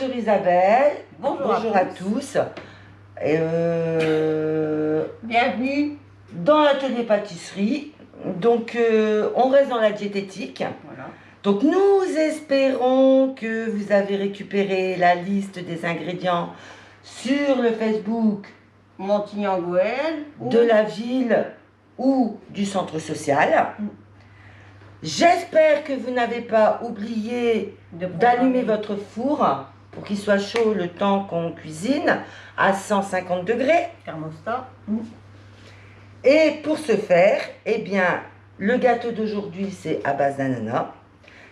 Bonjour Isabelle. Bonjour à tous. Bienvenue dans l'atelier pâtisserie. Donc on reste dans la diététique. Voilà. Donc nous espérons que vous avez récupéré la liste des ingrédients sur le Facebook Montignan-Goël de la ville ou du centre social. J'espère que vous n'avez pas oublié d'allumer votre four pour qu'il soit chaud le temps qu'on cuisine à 150 degrés. thermostat. Et pour ce faire, eh bien, le gâteau d'aujourd'hui, c'est à base d'ananas.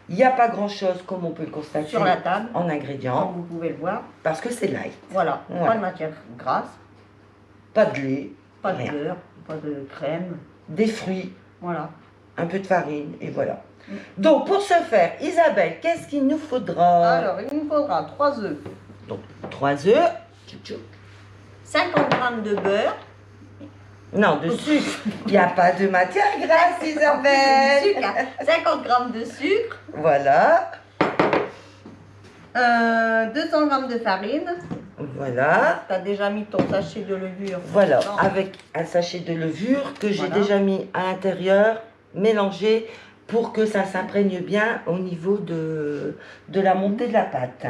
Il n'y a pas grand-chose, comme on peut le constater, Sur la table, en comme ingrédients, vous pouvez le voir. parce que c'est light. Voilà, Ouais. pas de matière grasse, Pas de lait, pas de rien. beurre, pas de crème. Des fruits, Voilà. un peu de farine, et voilà. Donc, pour ce faire, Isabelle, qu'est-ce qu'il nous faudra? Alors, il nous faudra 3 œufs, Donc, 3 œufs. 50 g de beurre, Non, de sucre. Il n'y a pas de matière grasse, Isabelle. sucre, hein. 50 g de sucre, Voilà. 200 g de farine. Voilà. Tu as déjà mis ton sachet de levure. Voilà, dedans. avec un sachet de levure que j'ai Voilà. déjà mis à l'intérieur, mélangé pour que ça s'imprègne bien au niveau de la montée de la pâte.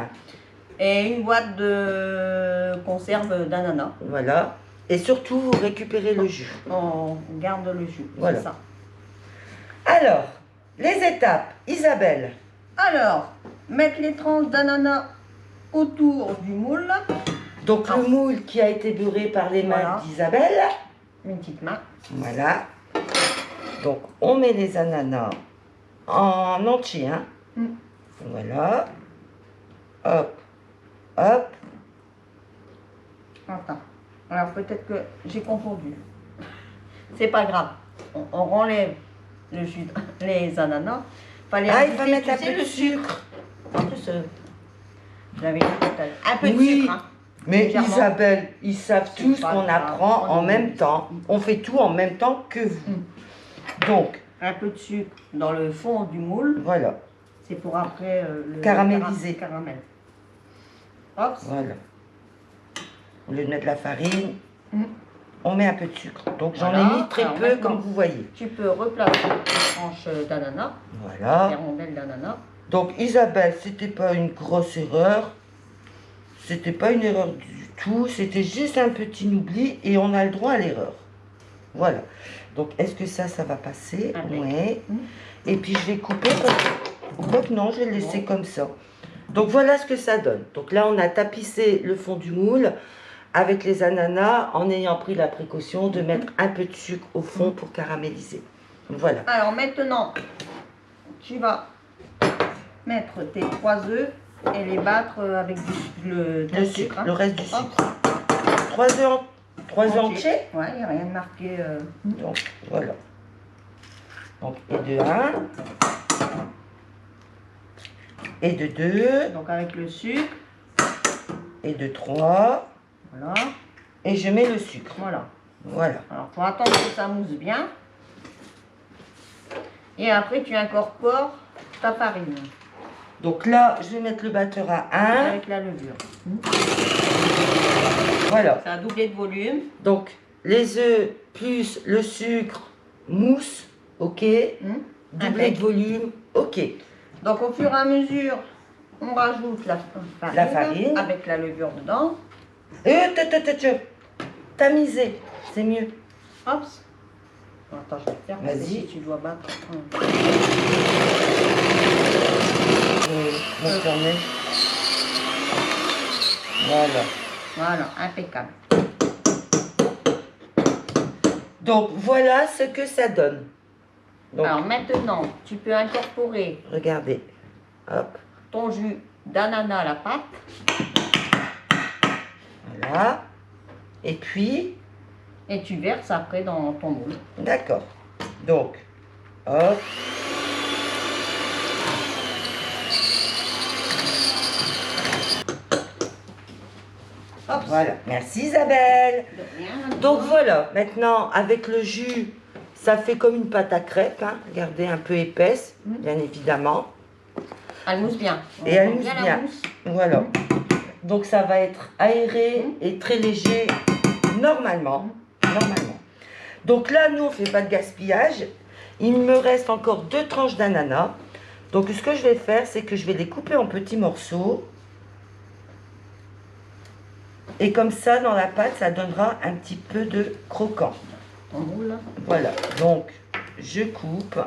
Et une boîte de conserve d'ananas. Voilà. Et surtout, vous récupérez le jus. On garde le jus, Voilà. c'est ça. Alors, les étapes, Isabelle. Alors, mettre les tranches d'ananas autour du moule. Donc, le moule qui a été beurré par les mains Voilà. d'Isabelle. Une petite main. Voilà. Donc, on met les ananas en entier. Hein. Voilà. Hop. Hop. Attends. Alors, peut-être que j'ai confondu. C'est pas grave. On renlève le jus, les ananas. Fallait Ah, il ajouter, va mettre tu un sais, peu le de sucre. En plus, j'avais dit tout à l'heure. Un peu de Oui. sucre. Hein. Mais Légèrement. Isabelle, ils savent C'est tous pas qu'on grave, apprend on en est même bon. temps. On fait tout en même temps que vous. Donc, Un peu de sucre dans le fond du moule. voilà. C'est pour après le Caraméliser. caramel. Hop. Voilà. Au lieu de mettre la farine, on met un peu de sucre. Donc, j'en Voilà. ai mis très Alors, peu, maintenant, comme vous voyez. Tu peux replacer les tranches d'ananas, Voilà. les rondelles d'ananas. Donc, Isabelle, c'était pas une grosse erreur. C'était pas une erreur du tout. C'était juste un petit oubli et on a le droit à l'erreur. Voilà. Donc, est-ce que ça va passer? Oui. Et puis, je vais couper. Donc, non, je vais le laisser comme ça. Donc, voilà ce que ça donne. Donc, là, on a tapissé le fond du moule avec les ananas en ayant pris la précaution de mettre un peu de sucre au fond pour caraméliser. Voilà. Alors maintenant, tu vas mettre tes 3 œufs et les battre avec le Sucre, hein. le reste du Hop. sucre. 3 œufs entiers. Ouais, il n'y a rien de marqué. Donc, voilà. Donc, et de 1. Et de 2. Donc avec le sucre, Et de 3. voilà, Et je mets le sucre. voilà. Voilà. Alors faut attendre que ça mousse bien. Et après tu incorpores ta farine Donc là, je vais mettre le batteur à 1. avec la levure. Voilà. Ça a doublé de volume. Donc, les œufs plus le sucre, mousse, ok. Doublé de volume, ok. Donc au fur et à mesure, on rajoute la farine, avec la levure dedans. Tamiser, c'est mieux. Hop. Attends, je vais faire. parce que Vas-y. Si tu dois battre. Mon tourner. Voilà. Voilà, impeccable. Donc, voilà ce que ça donne. Donc, Alors maintenant, tu peux incorporer regardez. Hop, ton jus d'ananas à la pâte. voilà. Et puis, Et tu verses après dans ton moule. d'accord. Donc, hop. Hop. Voilà. Merci Isabelle. De rien. Donc voilà, maintenant avec le jus, ça fait comme une pâte à crêpes. Hein. Regardez, un peu épaisse, bien évidemment. Elle mousse bien. Et elle On mousse la bien. mousse. Voilà. donc ça va être aéré et très léger normalement. Donc là, nous, on ne fait pas de gaspillage. Il me reste encore 2 tranches d'ananas. Donc ce que je vais faire, c'est que je vais les couper en petits morceaux. Et comme ça, dans la pâte, ça donnera un petit peu de croquant. En moule. Voilà, donc je coupe.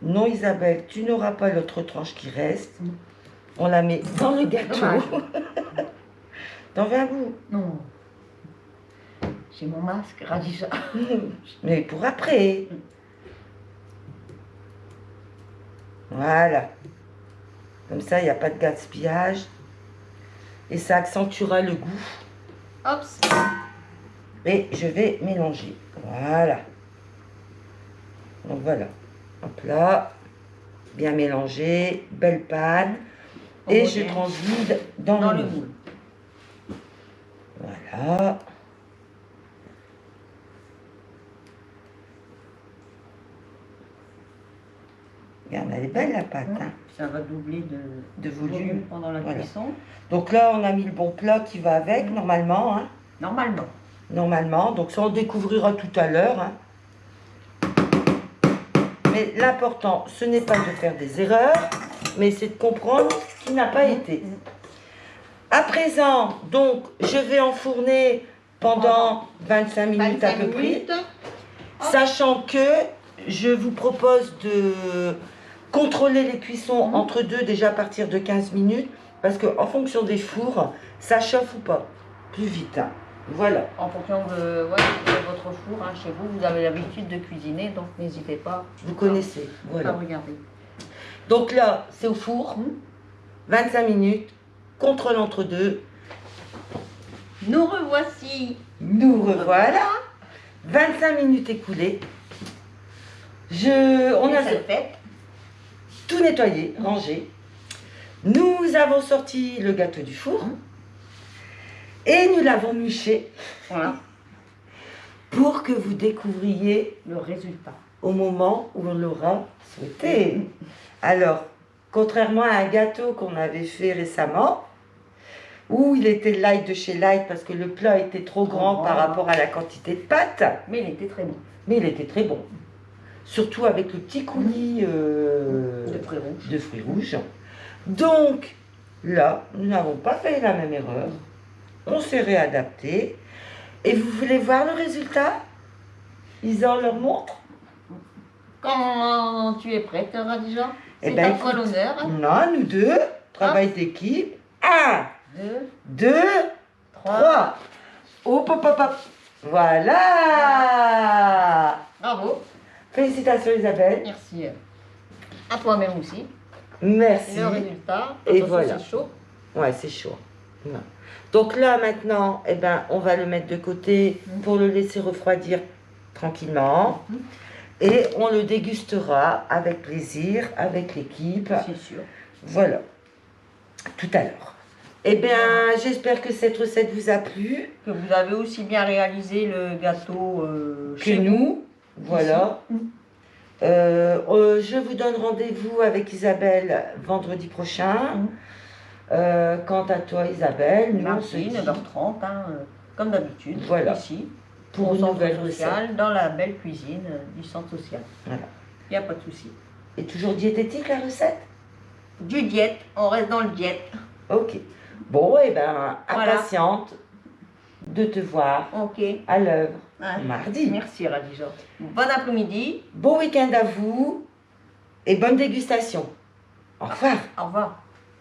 Non, Isabelle, tu n'auras pas l'autre tranche qui reste. On la met dans le gâteau. T'en veux un bout? Non. J'ai mon masque, Radija. Mais pour après. Voilà. Comme ça, il n'y a pas de gaspillage. Et ça accentuera le goût. Hop. Et je vais mélanger. Voilà. Donc voilà. Hop là. Bien mélangé. Belle pâte. Et je transvide dans le moule. Voilà. Regarde, elle est belle la pâte. Hein. Ça va doubler de volume pendant la cuisson. Donc là, on a mis le bon plat qui va avec, normalement. Hein. Normalement. Donc ça, on découvrira tout à l'heure. Hein. Mais l'important, ce n'est pas de faire des erreurs, mais c'est de comprendre ce qui n'a pas été. À présent, donc, je vais enfourner pendant 25 minutes à peu près. Sachant que je vous propose de contrôler les cuissons entre deux déjà à partir de 15 minutes. Parce qu'en fonction des fours, ça chauffe ou pas. Plus vite. Hein. Voilà. En fonction de votre four, hein, chez vous, vous avez l'habitude de cuisiner, donc n'hésitez pas. Vous connaissez. Voilà. À regarder. Donc là, c'est au four. 25 minutes. Contrôle entre deux. Nous revoici. Nous revoilà. 25 minutes écoulées. On a fait. Tout nettoyé, rangé. Nous avons sorti le gâteau du four. Et nous l'avons mûché. Voilà. Pour que vous découvriez le résultat. Au moment où on l'aura souhaité. Alors, contrairement à un gâteau qu'on avait fait récemment, où il était light de chez Light parce que le plat était trop grand par rapport à la quantité de pâte. Mais il était très bon. Surtout avec le petit coulis de fruits rouges. Donc, là, nous n'avons pas fait la même erreur. On s'est réadapté. Et vous voulez voir le résultat? Ils en leur montrent. Quand tu es prête, Radija? C'est à toi l'honneur. Non, nous deux, travail d'équipe. 1, 2, 3. Hop, hop, hop, hop. Voilà. Bravo. Félicitations Isabelle. Merci. À toi-même aussi. Merci. Le résultat. Et voilà. C'est chaud. Ouais, c'est chaud. Ouais. Donc là maintenant, eh ben, on va le mettre de côté pour le laisser refroidir tranquillement. Et on le dégustera avec plaisir, avec l'équipe. C'est sûr. Voilà. Tout à l'heure. Eh bien, j'espère que cette recette vous a plu. Que vous avez aussi bien réalisé le gâteau chez nous. Voilà. Je vous donne rendez-vous avec Isabelle vendredi prochain. Quant à toi, Isabelle, nous mardi, 9h30, hein, comme d'habitude, voilà. Ici, pour une nouvelle recette. Dans la belle cuisine du centre social. Voilà. Il n'y a pas de souci. Et toujours diététique la recette? Du diète, on reste dans le diète. Ok. Bon, eh ben, impatiente de te voir à l'œuvre mardi. Merci Radija. Bon après-midi. Bon week-end à vous et bonne dégustation. Au revoir. Au revoir.